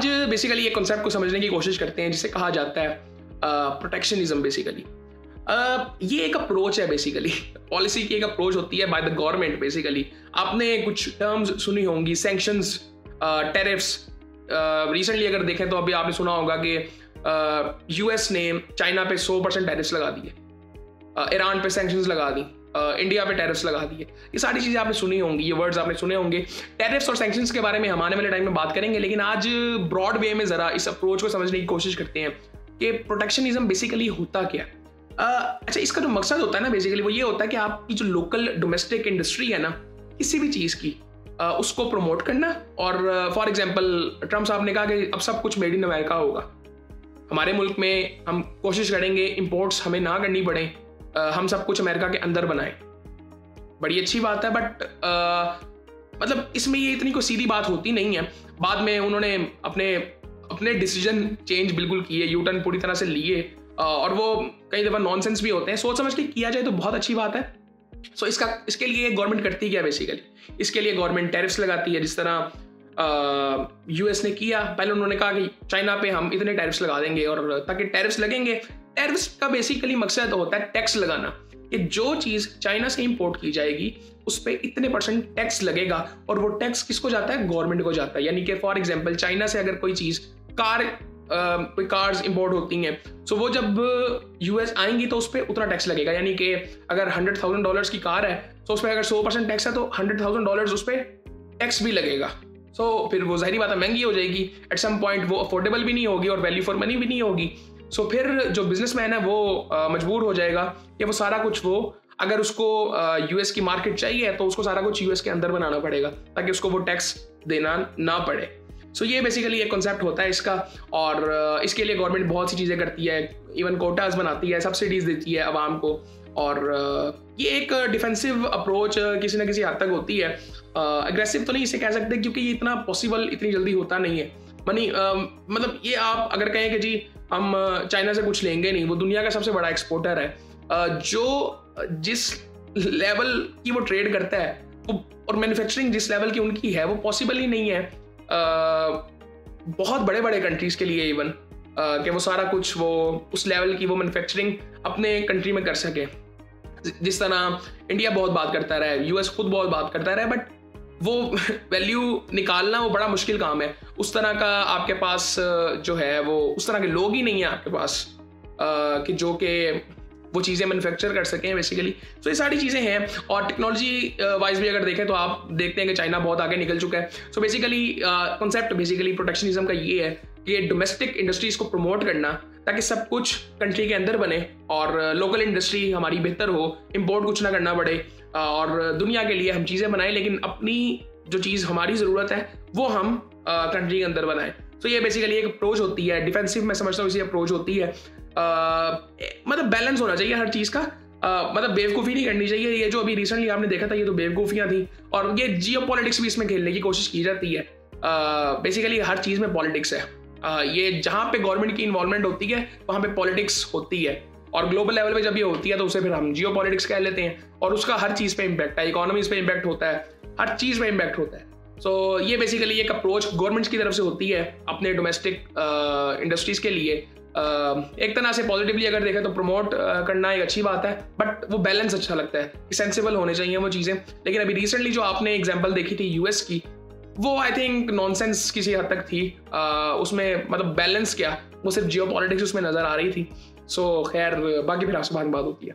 आज बेसिकली ये कॉन्सेप्ट को समझने की कोशिश करते हैं जिसे कहा जाता है प्रोटेक्शनिज्म। बेसिकली ये एक अप्रोच है, बेसिकली पॉलिसी की एक अप्रोच होती है बाय द गवर्नमेंट। बेसिकली आपने कुछ टर्म्स सुनी होंगी, सैंक्शंस, टैरिफ्स। रिसेंटली अगर देखें तो अभी आपने सुना होगा कि यूएस ने चाइना पे 100% टैरिफ्स लगा दिए, ईरान पे सैंक्शंस लगा दी, इंडिया पे टैरिफ्स लगा दिए। ये सारी चीज़ें आपने सुनी होंगी, ये वर्ड्स आपने सुने होंगे। टैरिफ्स और सैंक्शंस के बारे में हम आने वाले टाइम में बात करेंगे, लेकिन आज ब्रॉड वे में ज़रा इस अप्रोच को समझने की कोशिश करते हैं कि प्रोटेक्शनिज्म बेसिकली होता क्या। अच्छा, इसका जो मकसद होता है ना, बेसिकली वो ये होता है कि आपकी जो लोकल डोमेस्टिक इंडस्ट्री है ना, किसी भी चीज़ की, उसको प्रमोट करना। और फॉर एग्जांपल ट्रम्प साहब ने कहा कि अब सब कुछ मेड इन अमेरिका होगा। हमारे मुल्क में हम कोशिश करेंगे इंपोर्ट्स हमें ना करनी पड़े, हम सब कुछ अमेरिका के अंदर बनाएं। बड़ी अच्छी बात है, बट मतलब इसमें ये इतनी कोई सीधी बात होती नहीं है। बाद में उन्होंने अपने डिसीजन चेंज बिल्कुल किए, यू टर्न पूरी तरह से लिए, और वो कई दफ़ा नॉनसेंस भी होते हैं। सोच समझ के किया जाए तो बहुत अच्छी बात है। सो इसके लिए गवर्नमेंट करती क्या बेसिकली, इसके लिए गवर्नमेंट टैरिफ्स लगाती है, जिस तरह यूएस ने किया। पहले उन्होंने कहा कि चाइना पे हम इतने टैरिफ्स लगा देंगे, और ताकि टैरिफ्स लगेंगे, टैरिफ्स का बेसिकली मकसद होता है टैक्स लगाना, कि जो चीज़ चाइना से इंपोर्ट की जाएगी उस पर इतने % टैक्स लगेगा, और वो टैक्स किसको जाता है, गवर्नमेंट को जाता है। यानी कि फॉर एग्जांपल चाइना से अगर कोई चीज़ कोई कार्स इंपोर्ट होती हैं, सो वो जब यूएस आएंगी तो उस पर उतना टैक्स लगेगा। यानी कि अगर $100,000 की कार है तो उस पर अगर 100% टैक्स है तो $100,000 उस पर टैक्स भी लगेगा। सो फिर वो ज़ाहिरी बात है महंगी हो जाएगी, एट सम पॉइंट वो अफोर्डेबल भी नहीं होगी और वैल्यू फॉर मनी भी नहीं होगी। सो फिर जो बिजनेसमैन है वो मजबूर हो जाएगा कि वो सारा कुछ, वो अगर उसको यूएस की मार्केट चाहिए तो उसको सारा कुछ यूएस के अंदर बनाना पड़ेगा, ताकि उसको वो टैक्स देना ना पड़े। सो ये बेसिकली एक कॉन्सेप्ट होता है इसका, और इसके लिए गवर्नमेंट बहुत सी चीज़ें करती है, इवन कोटाज बनाती है, सब्सिडीज देती है आवाम को, और ये एक डिफेंसिव अप्रोच किसी ना किसी हद तक होती है। एग्रेसिव तो नहीं इसे कह सकते, क्योंकि ये इतना पॉसिबल इतनी जल्दी होता नहीं है। मतलब ये आप अगर कहें कि जी हम चाइना से कुछ लेंगे नहीं, वो दुनिया का सबसे बड़ा एक्सपोर्टर है, जो जिस लेवल की वो ट्रेड करता है और मैन्युफैक्चरिंग जिस लेवल की उनकी है, वो पॉसिबल ही नहीं है बहुत बड़े बड़े कंट्रीज के लिए इवन, कि वो सारा कुछ वो उस लेवल की वो मैन्युफैक्चरिंग अपने कंट्री में कर सके। जिस तरह इंडिया बहुत बात करता रहा है, यूएस खुद बहुत बात करता रहा है, बट वो वैल्यू निकालना वो बड़ा मुश्किल काम है। उस तरह का आपके पास जो है वो उस तरह के लोग ही नहीं है आपके पास कि जो कि वो चीज़ें मैन्युफैक्चर कर सकें बेसिकली। तो ये सारी चीज़ें हैं, और टेक्नोलॉजी वाइज भी अगर देखें तो आप देखते हैं कि चाइना बहुत आगे निकल चुका है। So basically concept basically protectionism का ये है कि डोमेस्टिक इंडस्ट्रीज को प्रमोट करना, ताकि सब कुछ कंट्री के अंदर बने और लोकल इंडस्ट्री हमारी बेहतर हो, इम्पोर्ट कुछ ना करना पड़े, और दुनिया के लिए हम चीज़ें बनाएं, लेकिन अपनी जो चीज़ हमारी ज़रूरत है वो हम कंट्री के अंदर बनाएं। तो ये बेसिकली एक अप्रोच होती है, डिफेंसिव मैं समझता हूँ इसी अप्रोच होती है। मतलब बैलेंस होना चाहिए हर चीज़ का, मतलब बेवकूफ़ी नहीं करनी चाहिए। ये जो अभी रिसेंटली आपने देखा था, ये तो बेवकूफ़ियाँ थी, और ये जियोपॉलिटिक्स भी इसमें खेलने की कोशिश की जाती है। बेसिकली हर चीज़ में पॉलिटिक्स है, ये जहाँ पे गवर्नमेंट की इन्वॉल्वमेंट होती है वहाँ पे पॉलिटिक्स होती है, और ग्लोबल लेवल पे जब ये होती है तो उसे फिर हम जियोपॉलिटिक्स कह लेते हैं, और उसका हर चीज़ पे इम्पैक्ट है, इकोनॉमीज पे इम्पैक्ट होता है, हर चीज़ पे इम्पैक्ट होता है। सो ये बेसिकली एक अप्रोच गवर्नमेंट की तरफ से होती है अपने डोमेस्टिक इंडस्ट्रीज़ के लिए। एक तरह से पॉजिटिवली अगर देखें तो प्रमोट करना एक अच्छी बात है, बट वो बैलेंस अच्छा लगता है, सेंसिबल होने चाहिए वो चीज़ें। लेकिन अभी रिसेंटली जो आपने एग्जांपल देखी थी यूएस की, वो आई थिंक नॉनसेंस किसी हद तक थी। उसमें मतलब बैलेंस क्या, वो सिर्फ जियोपॉलिटिक्स उसमें नज़र आ रही थी। सो खैर बाकी फिर आपसे बात होती है।